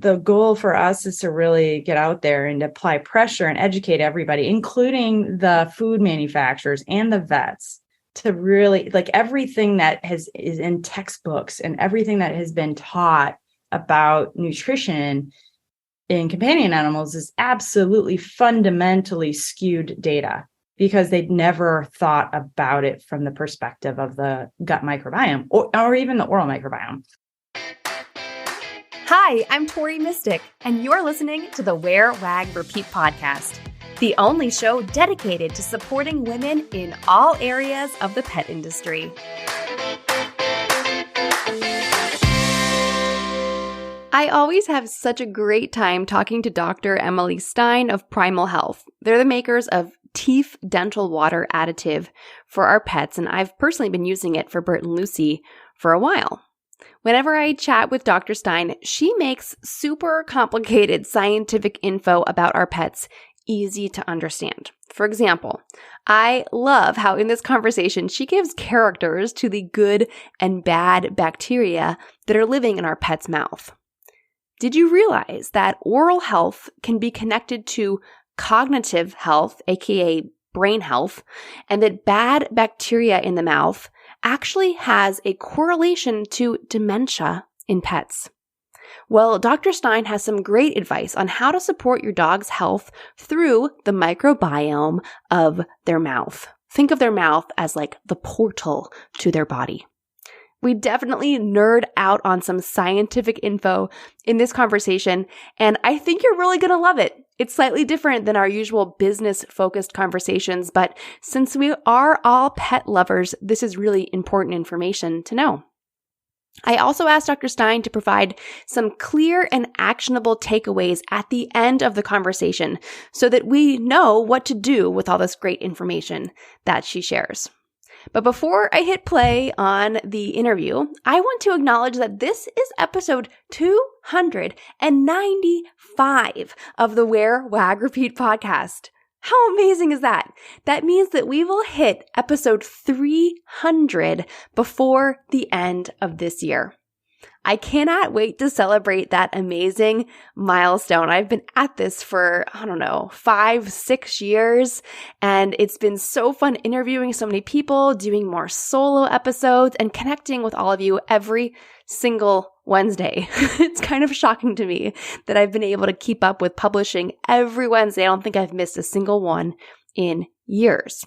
the goal for us is to really get out there and apply pressure and educate everybody, including the food manufacturers and the vets, to really, like, everything that is in textbooks and everything that has been taught about nutrition in companion animals is absolutely fundamentally skewed data, because they'd never thought about it from the perspective of the gut microbiome or even the oral microbiome. Hi, I'm Tori Mystic, and you're listening to the Wear, Wag, Repeat podcast, the only show dedicated to supporting women in all areas of the pet industry. I always have such a great time talking to Dr. Emily Stein of Primal Health. They're the makers of Teef dental water additive for our pets, and I've personally been using it for Bert and Lucy for a while. Whenever I chat with Dr. Stein, she makes super complicated scientific info about our pets easy to understand. For example, I love how in this conversation she gives characters to the good and bad bacteria that are living in our pet's mouth. Did you realize that oral health can be connected to cognitive health, aka brain health, and that bad bacteria in the mouth actually has a correlation to dementia in pets? Well, Dr. Stein has some great advice on how to support your dog's health through the microbiome of their mouth. Think of their mouth as like the portal to their body. We definitely nerd out on some scientific info in this conversation, and I think you're really going to love it. It's slightly different than our usual business-focused conversations, but since we are all pet lovers, this is really important information to know. I also asked Dr. Stein to provide some clear and actionable takeaways at the end of the conversation so that we know what to do with all this great information that she shares. But before I hit play on the interview, I want to acknowledge that this is episode 295 of the Wear, Wag, Repeat podcast. How amazing is that? That means that we will hit episode 300 before the end of this year. I cannot wait to celebrate that amazing milestone. I've been at this for, 5-6 years, and it's been so fun interviewing so many people, doing more solo episodes, and connecting with all of you every single Wednesday. It's kind of shocking to me that I've been able to keep up with publishing every Wednesday. I don't think I've missed a single one in years.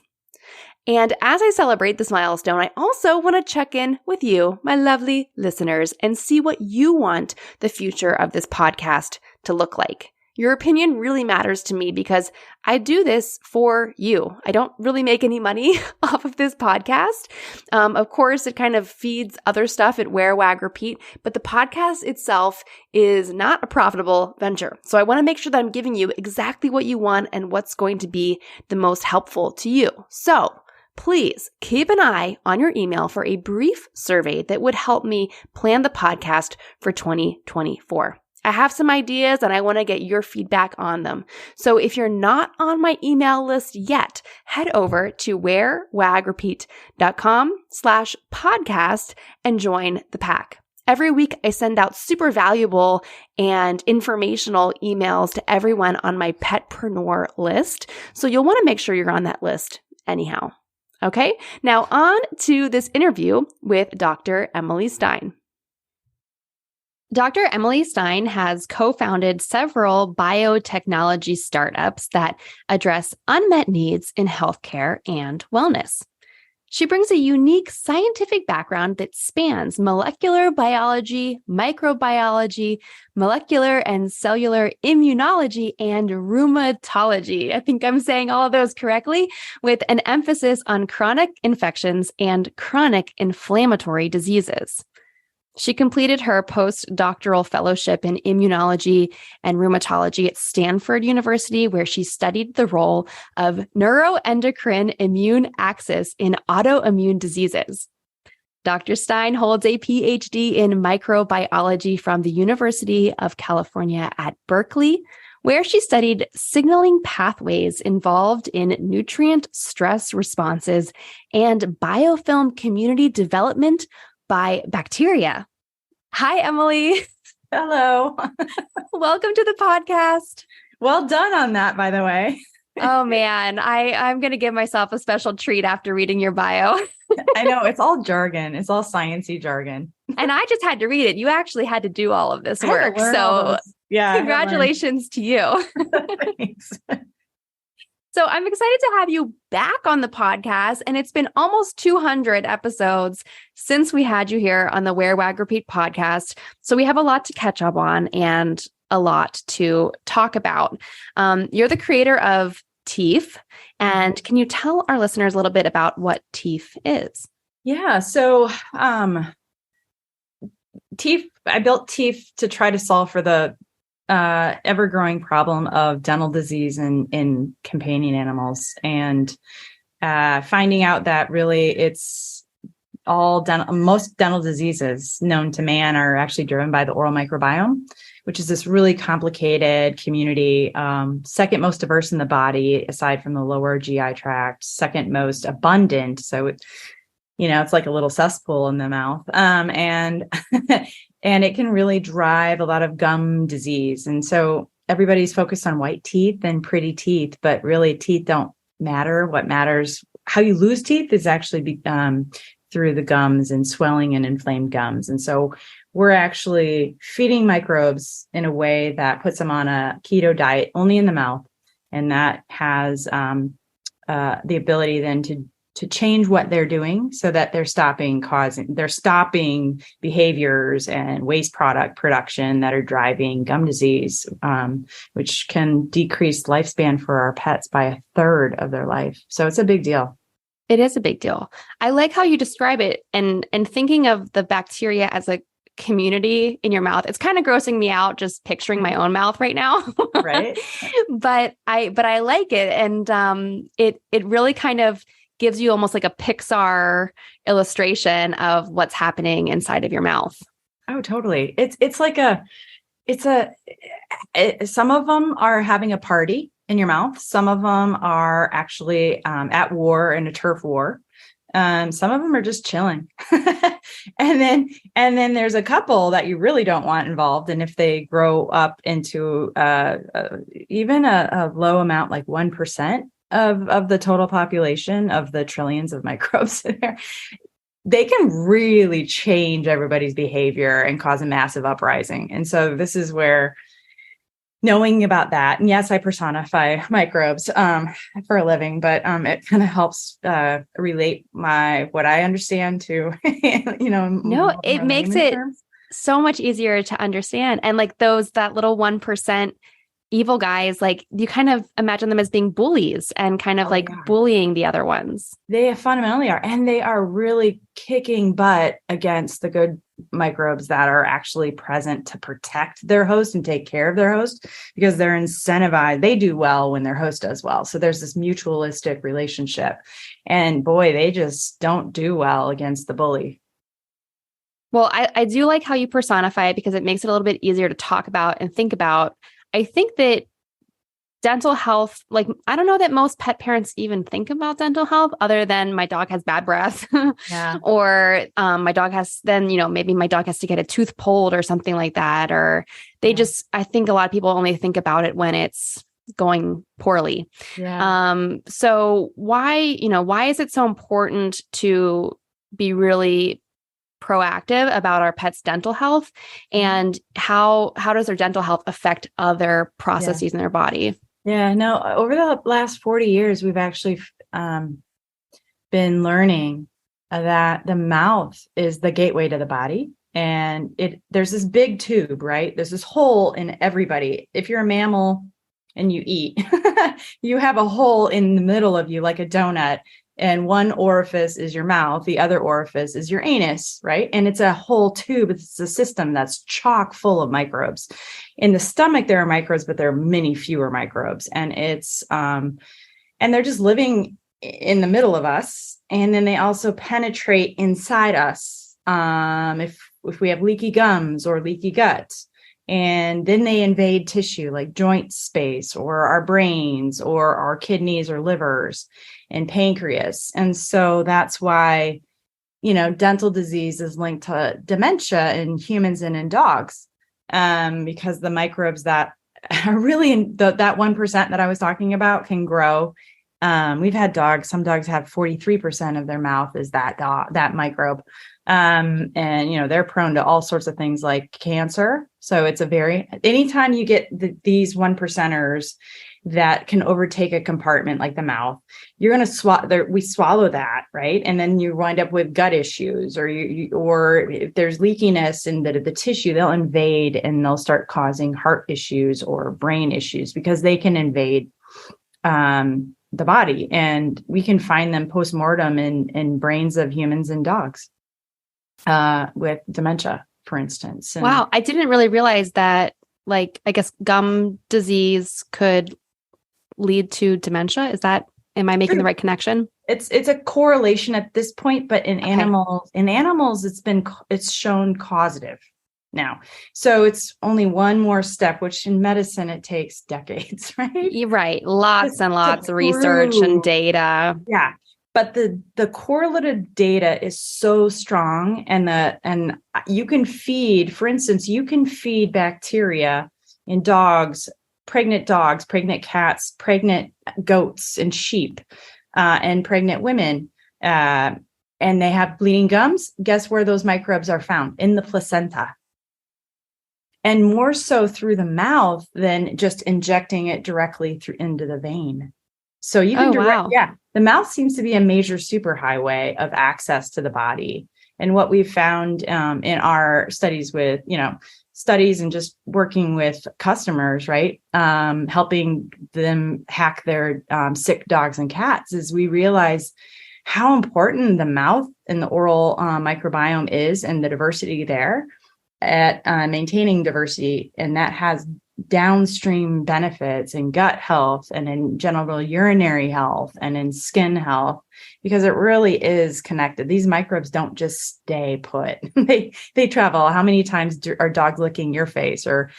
And as I celebrate this milestone, I also want to check in with you, my lovely listeners, and see what you want the future of this podcast to look like. Your opinion really matters to me because I do this for you. I don't really make any money off of this podcast. Of course, it kind of feeds other stuff at Wear, Wag, Repeat, but the podcast itself is not a profitable venture. So I want to make sure that I'm giving you exactly what you want and what's going to be the most helpful to you. So please keep an eye on your email for a brief survey that would help me plan the podcast for 2024. I have some ideas and I want to get your feedback on them. So if you're not on my email list yet, head over to wearwagrepeat.com/podcast and join the pack. Every week I send out super valuable and informational emails to everyone on my Petpreneur list. So you'll want to make sure you're on that list anyhow. Okay, now on to this interview with Dr. Emily Stein. Dr. Emily Stein has co-founded several biotechnology startups that address unmet needs in healthcare and wellness. She brings a unique scientific background that spans molecular biology, microbiology, molecular and cellular immunology, and rheumatology. I think I'm saying all of those correctly, with an emphasis on chronic infections and chronic inflammatory diseases. She completed her postdoctoral fellowship in immunology and rheumatology at Stanford University, where she studied the role of neuroendocrine immune axis in autoimmune diseases. Dr. Stein holds a PhD in microbiology from the University of California at Berkeley, where she studied signaling pathways involved in nutrient stress responses and biofilm community development by bacteria. Hi, Emily. Hello. Welcome to the podcast. Well done on that, by the way. Oh man, I'm going to give myself a special treat after reading your bio. I know it's all jargon. It's all sciencey jargon. And I just had to read it. You actually had to do all of this I had to work. learn all So those. Yeah. congratulations to you. Thanks. So I'm excited to have you back on the podcast. And it's been almost 200 episodes since we had you here on the Wear, Wag, Repeat podcast. So we have a lot to catch up on and a lot to talk about. You're the creator of Teef. And can you tell our listeners a little bit about what Teef is? Yeah. So Teef, I built Teef to try to solve for the ever-growing problem of dental disease in companion animals, and finding out that really it's all most dental diseases known to man are actually driven by the oral microbiome, which is this really complicated community, second most diverse in the body, aside from the lower GI tract, second most abundant. So, it's like a little cesspool in the mouth. And and it can really drive a lot of gum disease. And so everybody's focused on white teeth and pretty teeth, but really teeth don't matter. What matters, how you lose teeth, is actually through the gums and swelling and inflamed gums. And so we're actually feeding microbes in a way that puts them on a keto diet only in the mouth. And that has the ability then to change what they're doing so that they're stopping behaviors and waste product production that are driving gum disease, which can decrease lifespan for our pets by a third of their life. So it's a big deal. It is a big deal. I like how you describe it, and thinking of the bacteria as a community in your mouth. It's kind of grossing me out just picturing my own mouth right now. Right. But I like it. And it really kind of gives you almost like a Pixar illustration of what's happening inside of your mouth. Oh, totally. Some of them are having a party in your mouth. Some of them are actually at war, in a turf war. Some of them are just chilling. and then there's a couple that you really don't want involved. And if they grow up into even a low amount, like 1% of the total population of the trillions of microbes in there, they can really change everybody's behavior and cause a massive uprising. And so this is where knowing about that, and yes, I personify microbes for a living, but it kind of helps relate what I understand to, No, it makes it so much easier to understand. And like that little 1% evil guys, like you kind of imagine them as being bullies and kind of bullying the other ones. They fundamentally are. And they are really kicking butt against the good microbes that are actually present to protect their host and take care of their host, because they're incentivized. They do well when their host does well. So there's this mutualistic relationship. And boy, they just don't do well against the bully. Well, I do like how you personify it, because it makes it a little bit easier to talk about and think about. I think that dental health, like, I don't know that most pet parents even think about dental health other than my dog has bad breath. Yeah. Or my dog has, maybe my dog has to get a tooth pulled or something like that. Or I think a lot of people only think about it when it's going poorly. Yeah. So why is it so important to be really proactive about our pets' dental health, and how does their dental health affect other processes in their body? Yeah, no, over the last 40 years, we've actually been learning that the mouth is the gateway to the body. And there's this big tube, right? There's this hole in everybody. If you're a mammal and you eat, you have a hole in the middle of you, like a donut. And one orifice is your mouth. The other orifice is your anus, right? And it's a whole tube. It's a system that's chock full of microbes. In the stomach, there are microbes, but there are many fewer microbes. And and they're just living in the middle of us. And then they also penetrate inside us. If we have leaky gums or leaky gut, and then they invade tissue like joint space or our brains or our kidneys or livers and pancreas. And so that's why, dental disease is linked to dementia in humans and in dogs. because the microbes that are really in that 1% that I was talking about can grow. We've had dogs, some dogs have 43% of their mouth is that microbe. And, they're prone to all sorts of things like cancer. So it's anytime you get these 1%ers that can overtake a compartment like the mouth, you're going to we swallow that, right? And then you wind up with gut issues, or if there's leakiness in the tissue, they'll invade and they'll start causing heart issues or brain issues because they can invade the body, and we can find them post-mortem in brains of humans and dogs with dementia, for instance. Wow. I didn't really realize that, I guess gum disease could lead to dementia. Am I making the right connection? It's a correlation at this point, but in animals, it's shown causative now. So it's only one more step, which in medicine, it takes decades, right? You're right. Lots and lots of research and data. Yeah. But the correlative data is so strong, and you can feed, for instance, bacteria in dogs, pregnant cats, pregnant goats and sheep, and pregnant women, and they have bleeding gums. Guess where those microbes are found? In the placenta. And more so through the mouth than just injecting it directly into the vein. So you can the mouth seems to be a major superhighway of access to the body. And what we've found in our studies and just working with customers, right? Helping them hack their sick dogs and cats, is we realize how important the mouth and the oral microbiome is, and the diversity there at maintaining diversity. And that has downstream benefits in gut health and in genital urinary health and in skin health, because it really is connected. These microbes don't just stay put. they travel. How many times are dogs licking your face, or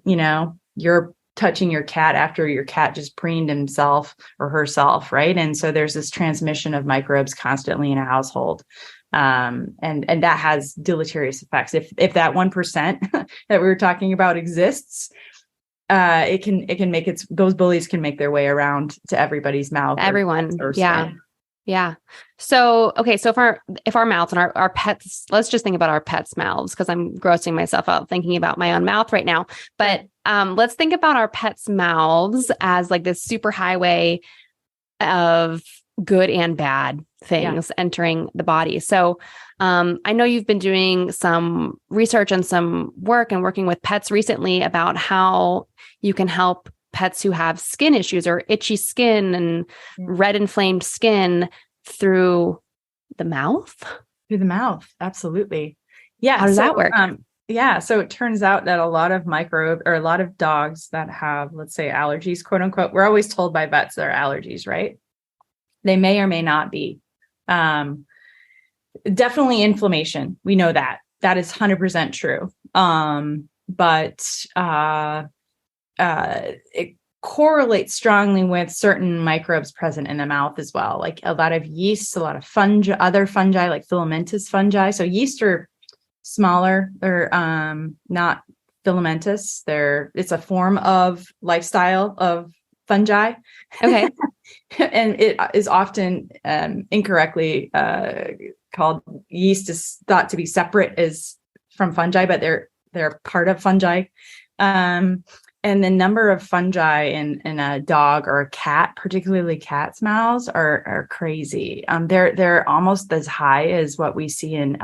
you're touching your cat after your cat just preened himself or herself, right? And so there's this transmission of microbes constantly in a household. And that has deleterious effects. If that 1% that we were talking about exists, it can make those bullies can make their way around to everybody's mouth. Everyone. Yeah. So, okay. So if our mouths and our pets, let's just think about our pets' mouths, because I'm grossing myself out thinking about my own mouth right now. But let's think about our pets' mouths as like this super highway of good and bad things entering the body. So I know you've been doing some research and some work and working with pets recently about how you can help pets who have skin issues or itchy skin and red inflamed skin through the mouth. Through the mouth. Absolutely. Yeah. How does that work? So it turns out that a lot of dogs that have, let's say, allergies, quote unquote, we're always told by vets they're allergies, right? They may or may not be. Definitely inflammation. We know that. That is 100% true. But it correlates strongly with certain microbes present in the mouth as well, like a lot of yeast, a lot of fungi, other fungi like filamentous fungi. So yeast are smaller. They're not filamentous. It's a form of lifestyle of fungi. Okay. And it is often incorrectly called yeast is thought to be separate from fungi, but they're part of fungi. And the number of fungi in a dog or a cat, particularly cats' mouths, are crazy. They're almost as high as what we see in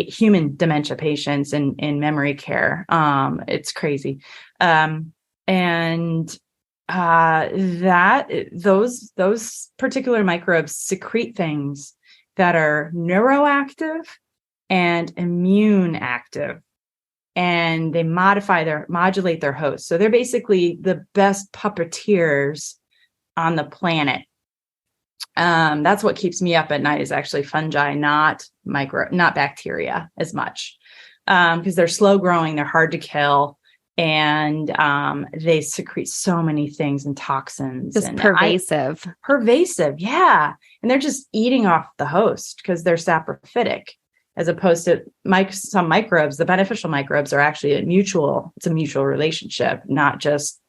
human dementia patients in memory care. It's crazy. Those particular microbes secrete things that are neuroactive and immune active, and they modulate their host. So they're basically the best puppeteers on the planet. That's what keeps me up at night, is actually fungi, not bacteria as much, because they're slow growing, they're hard to kill. And they secrete so many things and toxins. Just pervasive. Pervasive, yeah. And they're just eating off the host because they're saprophytic. as opposed to some microbes. The beneficial microbes are actually it's a mutual relationship, not just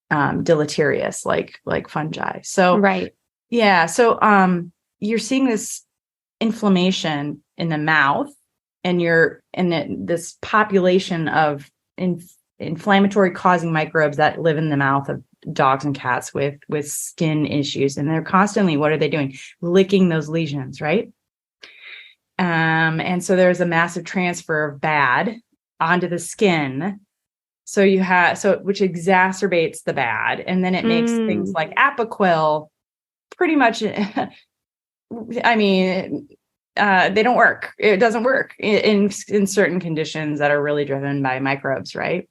deleterious like fungi. So Right. yeah. So you're seeing this inflammation in the mouth, and this population of inflammatory causing microbes that live in the mouth of dogs and cats with skin issues. And they're constantly, what are they doing? Licking those lesions, right? And so there's a massive transfer of bad onto the skin. So which exacerbates the bad. And then it makes things like Apoquel pretty much, I mean, they don't work. It doesn't work in certain conditions that are really driven by microbes, right?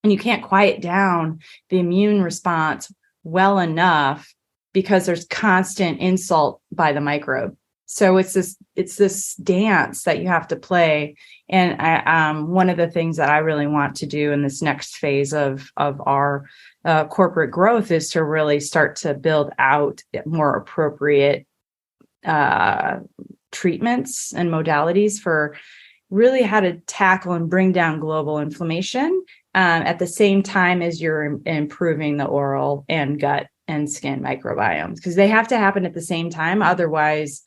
And you can't quiet down the immune response well enough because there's constant insult by the microbe. So it's this dance that you have to play. And one of the things that I really want to do in this next phase of our corporate growth is to really start to build out more appropriate treatments and modalities for really how to tackle and bring down global inflammation at the same time as you're improving the oral and gut and skin microbiomes, because they have to happen at the same time. Otherwise,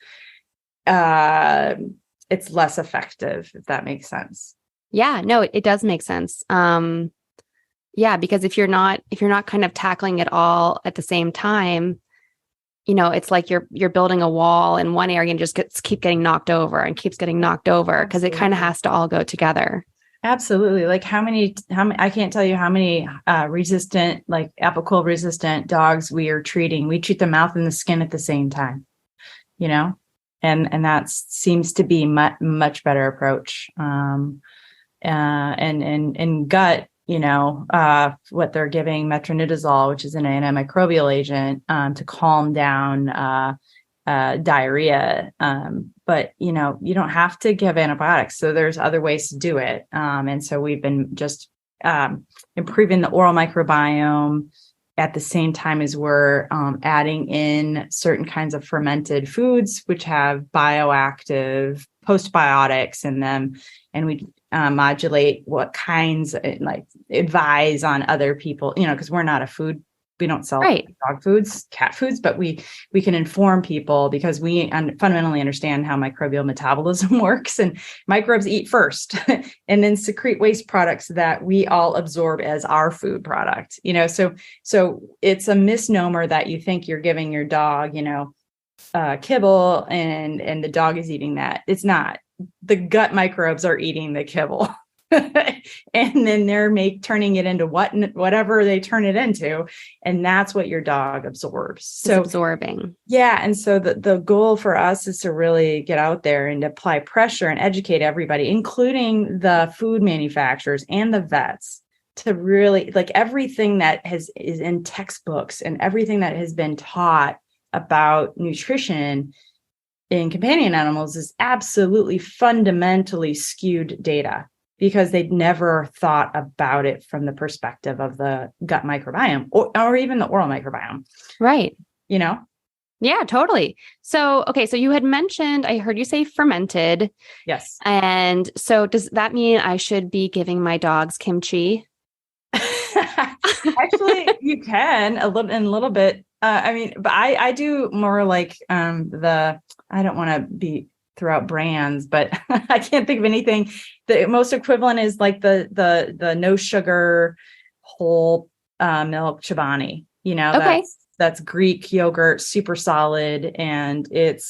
it's less effective, if that makes sense. Yeah, no, it does make sense. Yeah, because if you're not kind of tackling it all at the same time, it's like you're building a wall in one area and just keep getting knocked over and keeps getting knocked over because it kind of has to all go together. Absolutely. Like how many, I can't tell you how many resistant, like Apoquel resistant dogs we are treating. We treat the mouth and the skin at the same time, and that seems to be much better approach. And gut, what they're giving metronidazole, which is an antimicrobial agent, to calm down diarrhea. But you don't have to give antibiotics. So there's other ways to do it. And so we've been just improving the oral microbiome at the same time as we're adding in certain kinds of fermented foods, which have bioactive postbiotics in them. And we modulate what kinds, like advise on other people, because we're not a food. We don't sell dog foods, cat foods, but we can inform people because we fundamentally understand how microbial metabolism works, and microbes eat first and then secrete waste products that we all absorb as our food product. So it's a misnomer that you think you're giving your dog, kibble and the dog is eating that. It's not. The gut microbes are eating the kibble. And then they're turning it into whatever they turn it into. And that's what your dog absorbs. So it's absorbing. Yeah. And so the goal for us is to really get out there and apply pressure and educate everybody, including the food manufacturers and the vets, to really, like, everything that is in textbooks and everything that has been taught about nutrition in companion animals is absolutely fundamentally skewed data, because they'd never thought about it from the perspective of the gut microbiome or even the oral microbiome. Right. Yeah, totally. So, okay. So you had mentioned, I heard you say fermented. Yes. And so does that mean I should be giving my dogs kimchi? Actually, you can a little bit. But I do more like I don't want to throw out brands, but I can't think of anything. The most equivalent is like the no sugar whole milk Chobani. Okay. That's Greek yogurt, super solid, and it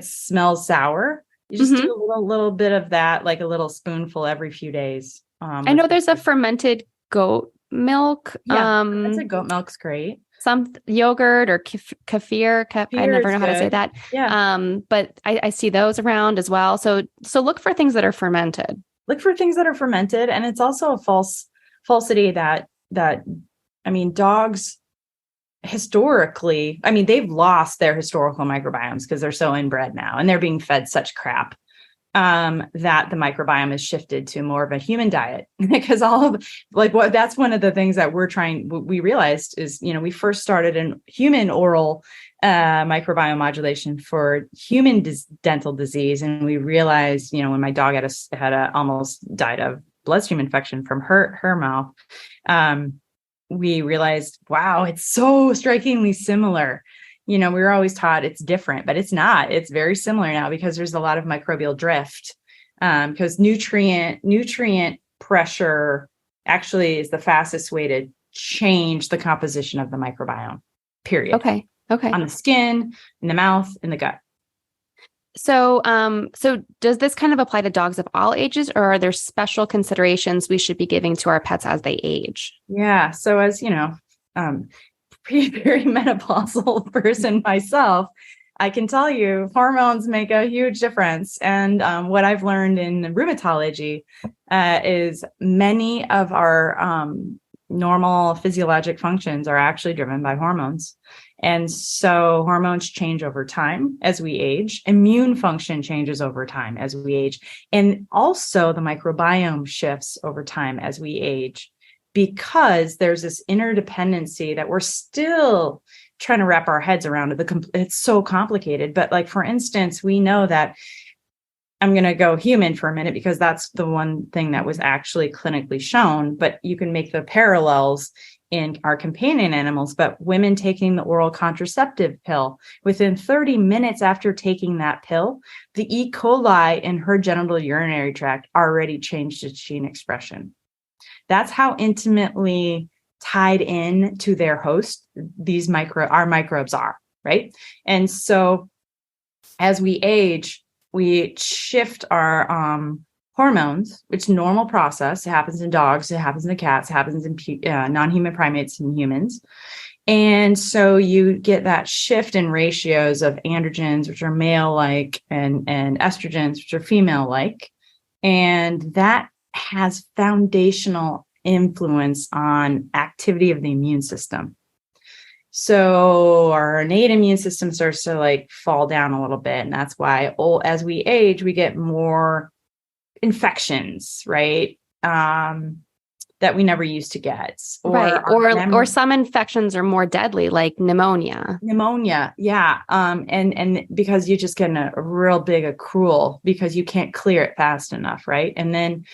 smells sour. You just do a little bit of that, like a little spoonful every few days. I know there's a fermented goat milk. Yeah, that's a goat milk's great. Some yogurt or kefir. I never know how to say that. Yeah. But I see those around as well. So look for things that are fermented. Look for things that are fermented. And it's also a falsity that dogs historically, they've lost their historical microbiomes because they're so inbred now and they're being fed such crap. that the microbiome is shifted to more of a human diet because that's one of the things that we realized is, we first started in human oral microbiome modulation for human dental disease. And we realized, when my dog had almost died of bloodstream infection from her mouth, we realized, wow, it's so strikingly similar. We were always taught it's different, but it's not. It's very similar now because there's a lot of microbial drift. Because nutrient pressure actually is the fastest way to change the composition of the microbiome, period. Okay. On the skin, in the mouth, in the gut. So, so does this kind of apply to dogs of all ages, or are there special considerations we should be giving to our pets as they age? Yeah. So as perimenopausal person myself, I can tell you hormones make a huge difference. And what I've learned in rheumatology is many of our normal physiologic functions are actually driven by hormones. And so hormones change over time as we age. Immune function changes over time as we age. And also the microbiome shifts over time as we age, because there's this interdependency that we're still trying to wrap our heads around. It's so complicated. But like, for instance, we know that I'm going to go human for a minute because that's the one thing that was actually clinically shown, but you can make the parallels in our companion animals. But women taking the oral contraceptive pill, within 30 minutes after taking that pill, the E. coli in her genital urinary tract already changed its gene expression. That's how intimately tied in to their host our microbes are, right? And so as we age, we shift our hormones, which is a normal process. It happens in dogs, it happens in cats, it happens in non-human primates and humans. And so you get that shift in ratios of androgens, which are male-like, and estrogens, which are female-like. And that has foundational influence on activity of the immune system. So our innate immune system starts to fall down a little bit. And that's why as we age, we get more infections, right? That we never used to get. Or some infections are more deadly, like pneumonia. Yeah. And because you just get a real big accrual because you can't clear it fast enough, right? And then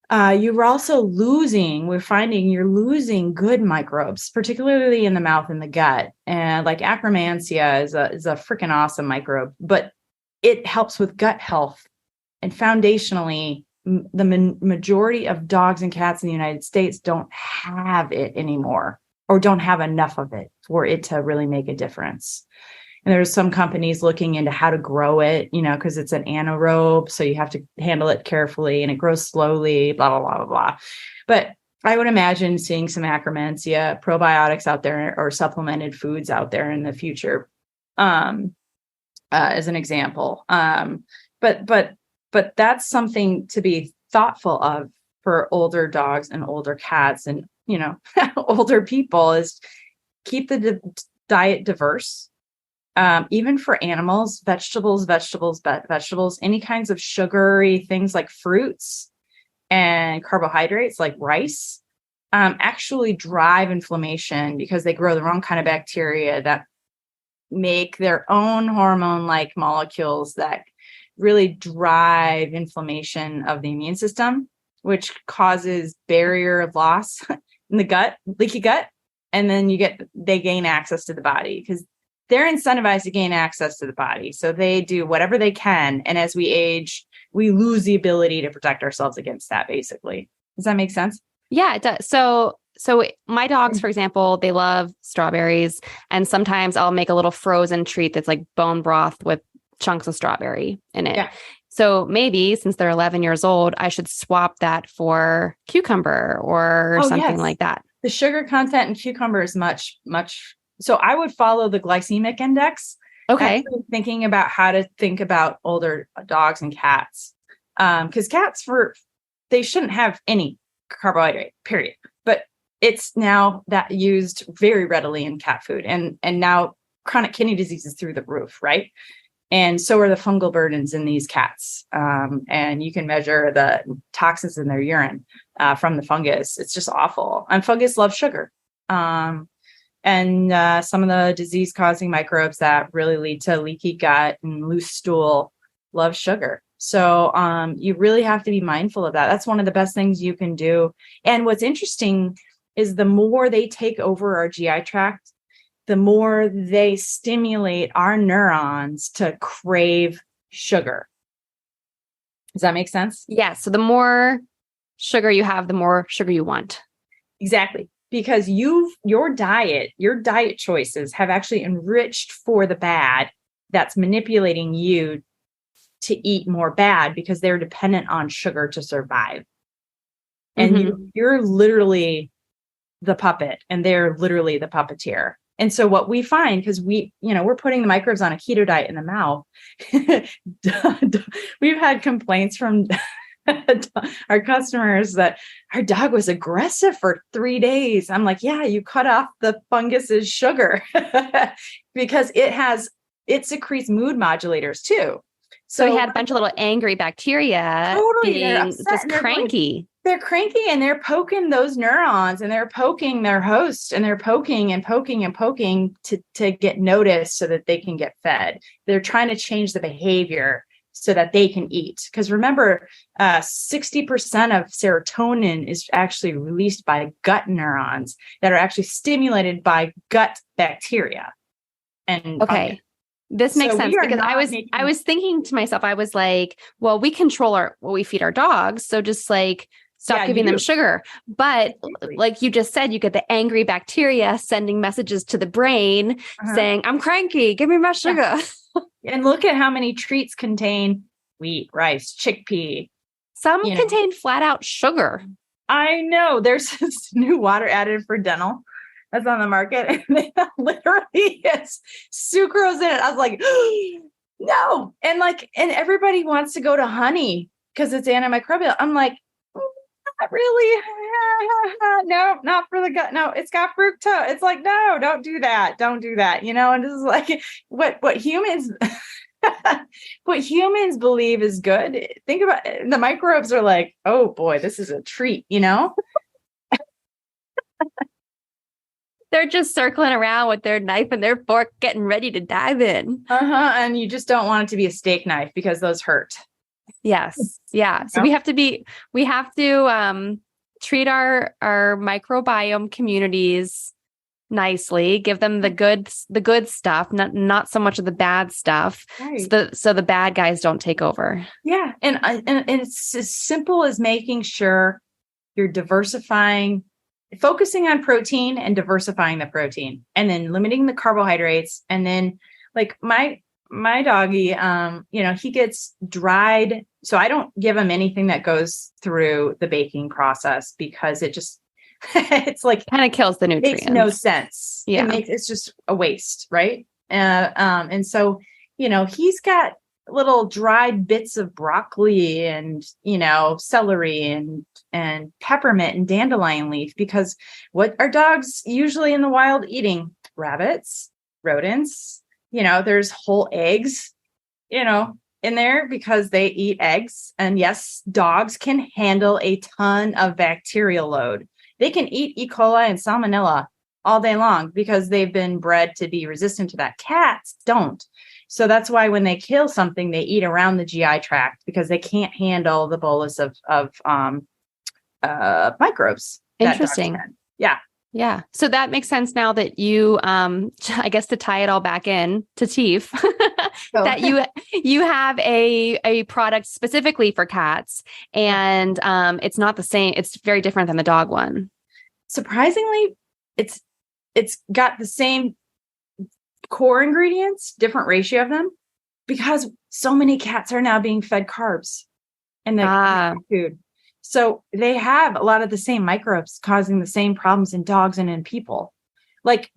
we're finding you're losing good microbes, particularly in the mouth and the gut. And like Akkermansia is a freaking awesome microbe, but it helps with gut health. And foundationally, the majority of dogs and cats in the United States don't have it anymore, or don't have enough of it for it to really make a difference. And there's some companies looking into how to grow it, because it's an anaerobe. So you have to handle it carefully and it grows slowly, blah, blah, blah, blah, blah. But I would imagine seeing some Akkermansia probiotics out there, or supplemented foods out there in the future, as an example. But that's something to be thoughtful of for older dogs and older cats and, older people, is keep the diet diverse. Even for animals, vegetables, any kinds of sugary things like fruits and carbohydrates like rice, actually drive inflammation because they grow the wrong kind of bacteria that make their own hormone-like molecules that really drive inflammation of the immune system, which causes barrier loss in the gut, leaky gut. And then they gain access to the body because they're incentivized to gain access to the body. So they do whatever they can. And as we age, we lose the ability to protect ourselves against that, basically. Does that make sense? Yeah, it does. So my dogs, for example, they love strawberries. And sometimes I'll make a little frozen treat that's like bone broth with chunks of strawberry in it. Yeah. So maybe since they're 11 years old, I should swap that for cucumber or something like that. The sugar content in cucumber is much, much. So I would follow the glycemic index. Okay. Thinking about how to think about older dogs and cats. Because cats, they shouldn't have any carbohydrate, period. But it's now that used very readily in cat food. And now chronic kidney disease is through the roof, right? And so are the fungal burdens in these cats. And you can measure the toxins in their urine from the fungus. It's just awful. And fungus loves sugar. And some of the disease-causing microbes that really lead to leaky gut and loose stool love sugar. So you really have to be mindful of that. That's one of the best things you can do. And what's interesting is the more they take over our GI tract, the more they stimulate our neurons to crave sugar. Does that make sense? Yeah. So the more sugar you have, the more sugar you want. Exactly. Because your diet choices have actually enriched for the bad that's manipulating you to eat more bad because they're dependent on sugar to survive. And you're literally the puppet and they're literally the puppeteer. And so what we find, because we're putting the microbes on a keto diet in the mouth, we've had complaints from our customers that our dog was aggressive for 3 days. I'm like, yeah, you cut off the fungus's sugar because it secretes mood modulators too. So he had a bunch of little angry bacteria being just cranky. They're cranky and they're poking those neurons and they're poking their host and they're poking and poking and poking to get noticed so that they can get fed. They're trying to change the behavior so that they can eat. Because remember, 60% of serotonin is actually released by gut neurons that are actually stimulated by gut bacteria. And okay. This makes sense because I was thinking to myself, I was like, well, we control what we feed our dogs. So just like stop giving them sugar. But like you just said, you get the angry bacteria sending messages to the brain saying, I'm cranky, give me my sugar. And look at how many treats contain wheat, rice, chickpea. Some contain flat out sugar. I know. There's this new water additive for dental that's on the market. And it literally has sucrose in it. I was like, no. And everybody wants to go to honey because it's antimicrobial. I'm like, not really. No, not for the gut. No, it's got fructose. It's like, no, don't do that. Don't do that. And this is like what humans what humans believe is good. Think about it. The microbes are like, oh boy, this is a treat, They're just circling around with their knife and their fork, getting ready to dive in. And you just don't want it to be a steak knife because those hurt. Yes. Yeah. So we have to treat our microbiome communities nicely, give them the good stuff, not so much of the bad stuff. Right. So the bad guys don't take over. Yeah. And it's as simple as making sure you're diversifying, focusing on protein and diversifying the protein, and then limiting the carbohydrates. And then like my doggy, he gets dried. So I don't give him anything that goes through the baking process because it just, it's like kind of kills the nutrients. Makes no sense. Yeah. It's just a waste. Right. And so, he's got little dried bits of broccoli and, celery and peppermint and dandelion leaf, because what are dogs usually in the wild eating? Rabbits, rodents, there's whole eggs, in there because they eat eggs. And yes, dogs can handle a ton of bacterial load. They can eat E. coli and salmonella all day long because they've been bred to be resistant to that. Cats don't. So that's why when they kill something, they eat around the GI tract because they can't handle the bolus of microbes. Interesting. Yeah. Yeah. So that makes sense now that you, I guess to tie it all back in to Teef, that you have a product specifically for cats, and it's not the same. It's very different than the dog one. Surprisingly, it's got the same core ingredients, different ratio of them, because so many cats are now being fed carbs in their food. So they have a lot of the same microbes causing the same problems in dogs and in people. Like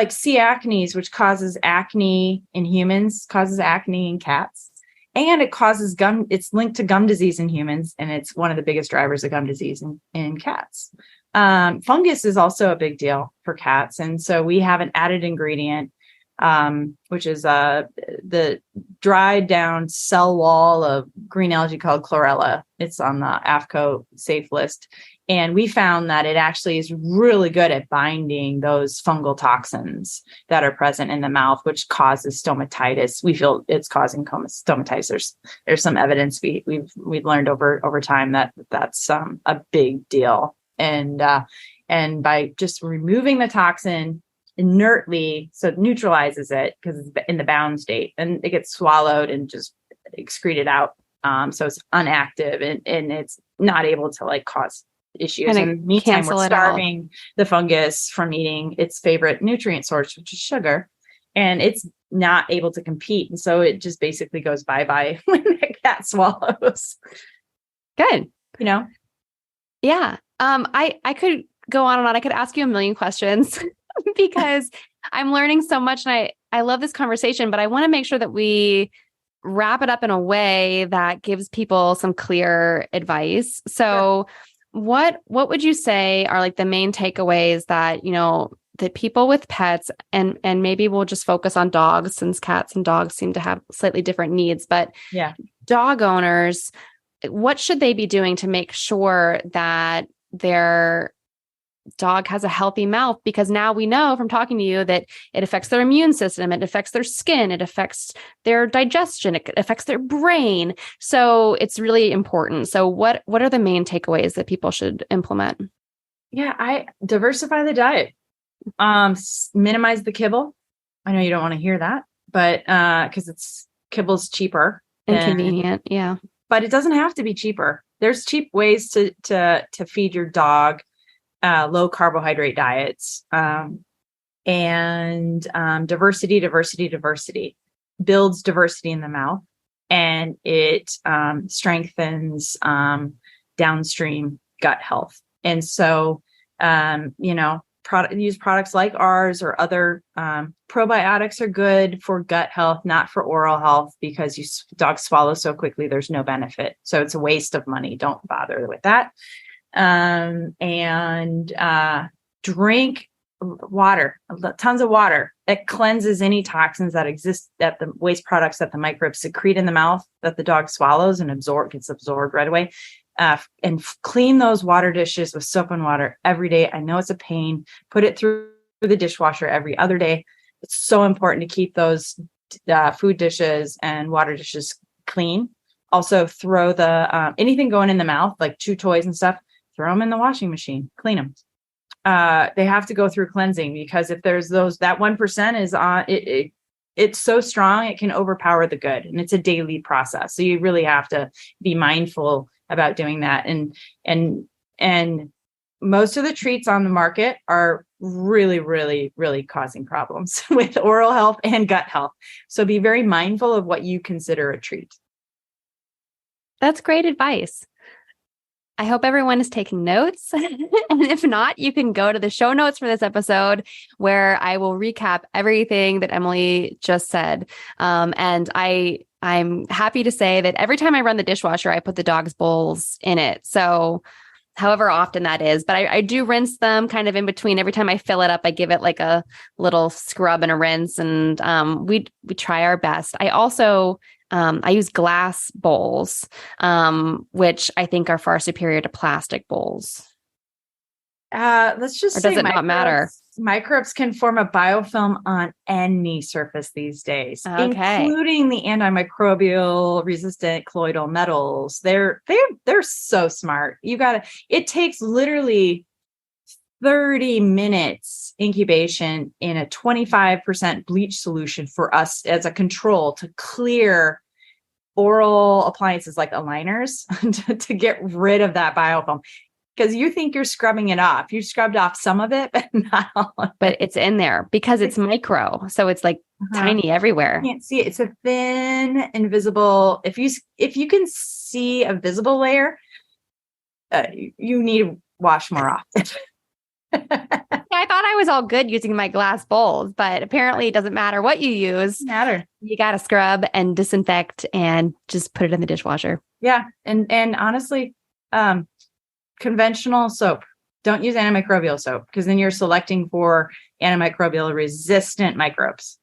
C. acnes, which causes acne in humans, causes acne in cats. And it causes it's linked to gum disease in humans. And it's one of the biggest drivers of gum disease in cats. Fungus is also a big deal for cats. And so we have an added ingredient which is the dried down cell wall of green algae called chlorella. It's on the AFCO safe list. And we found that it actually is really good at binding those fungal toxins that are present in the mouth, which causes stomatitis. We feel it's causing stomatitis. There's some evidence we've learned over time that that's a big deal. And by just removing the toxin inertly, so it neutralizes it because it's in the bound state, and it gets swallowed and just excreted out. So it's inactive and it's not able to like cause issues. And in the meantime, we're starving the fungus from eating its favorite nutrient source, which is sugar, and it's not able to compete. And so it just basically goes bye-bye when the cat swallows. Good. Yeah. I could go on and on. I could ask you a million questions because I'm learning so much and I love this conversation, but I want to make sure that we wrap it up in a way that gives people some clear advice. So what would you say are like the main takeaways that, that people with pets and maybe we'll just focus on dogs since cats and dogs seem to have slightly different needs, but dog owners, what should they be doing to make sure that their dog has a healthy mouth? Because now we know from talking to you that it affects their immune system, it affects their skin, it affects their digestion, it affects their brain. So it's really important. So what are the main takeaways that people should implement? Yeah, I diversify the diet. Minimize the kibble. I know you don't want to hear that, but because kibble's cheaper and convenient. Yeah. But it doesn't have to be cheaper. There's cheap ways to feed your dog low carbohydrate diets, and diversity builds diversity in the mouth, and it strengthens downstream gut health. And so, use products like ours or other probiotics are good for gut health, not for oral health, because dogs swallow so quickly, there's no benefit. So it's a waste of money. Don't bother with that. And drink water, tons of water. It cleanses any toxins that exist, that the waste products that the microbes secrete in the mouth that the dog swallows and gets absorbed right away. And clean those water dishes with soap and water every day. I know it's a pain. Put it through the dishwasher every other day. It's so important to keep those food dishes and water dishes clean. Also, throw the anything going in the mouth, like chew toys and stuff, throw them in the washing machine, clean them. They have to go through cleansing, because if there's that 1% is on it, it's so strong, it can overpower the good, and it's a daily process. So you really have to be mindful about doing that. And most of the treats on the market are really, really, really causing problems with oral health and gut health. So be very mindful of what you consider a treat. That's great advice. I hope everyone is taking notes. And if not, you can go to the show notes for this episode where I will recap everything that Emily just said. And I'm happy to say that every time I run the dishwasher, I put the dog's bowls in it. So however often that is, but I do rinse them kind of in between. Every time I fill it up, I give it like a little scrub and a rinse, and we try our best. I also I use glass bowls, which I think are far superior to plastic bowls. Let's just say, does it not matter? Microbes can form a biofilm on any surface these days, including the antimicrobial resistant colloidal metals. They're so smart. It takes literally 30 minutes incubation in a 25% bleach solution for us as a control to clear oral appliances like aligners to get rid of that biofilm. Because you think you're scrubbing it off. You scrubbed off some of it, but not all of it. But it's in there because it's micro. So it's like tiny everywhere. You can't see it. It's a thin, invisible. If you can see a visible layer, you need to wash more often. I thought I was all good using my glass bowls, but apparently it doesn't matter what you use. You got to scrub and disinfect and just put it in the dishwasher. Yeah. And honestly, conventional soap. Don't use antimicrobial soap, because then you're selecting for antimicrobial resistant microbes.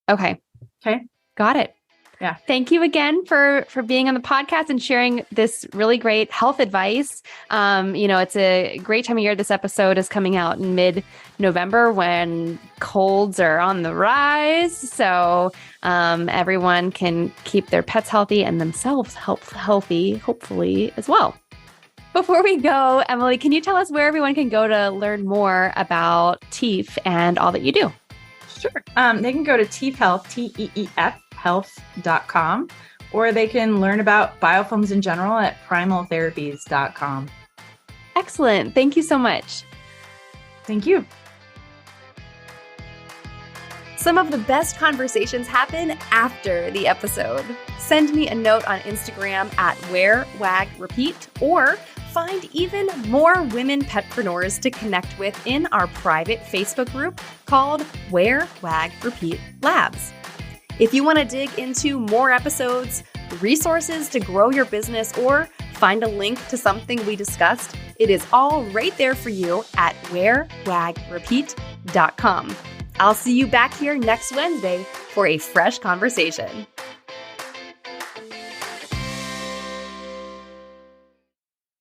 Okay. Okay. Got it. Yeah. Thank you again for being on the podcast and sharing this really great health advice. It's a great time of year. This episode is coming out in mid-November when colds are on the rise. So everyone can keep their pets healthy and themselves healthy, hopefully, as well. Before we go, Emily, can you tell us where everyone can go to learn more about Teef and all that you do? Sure. They can go to Teef Health, Teef health.com, or they can learn about biofilms in general at primaltherapies.com. Excellent. Thank you so much. Thank you. Some of the best conversations happen after the episode. Send me a note on Instagram at WearWagRepeat, or find even more women petpreneurs to connect with in our private Facebook group called Wear, Wag, Repeat Labs. If you want to dig into more episodes, resources to grow your business, or find a link to something we discussed, it is all right there for you at wearwagrepeat.com. I'll see you back here next Wednesday for a fresh conversation.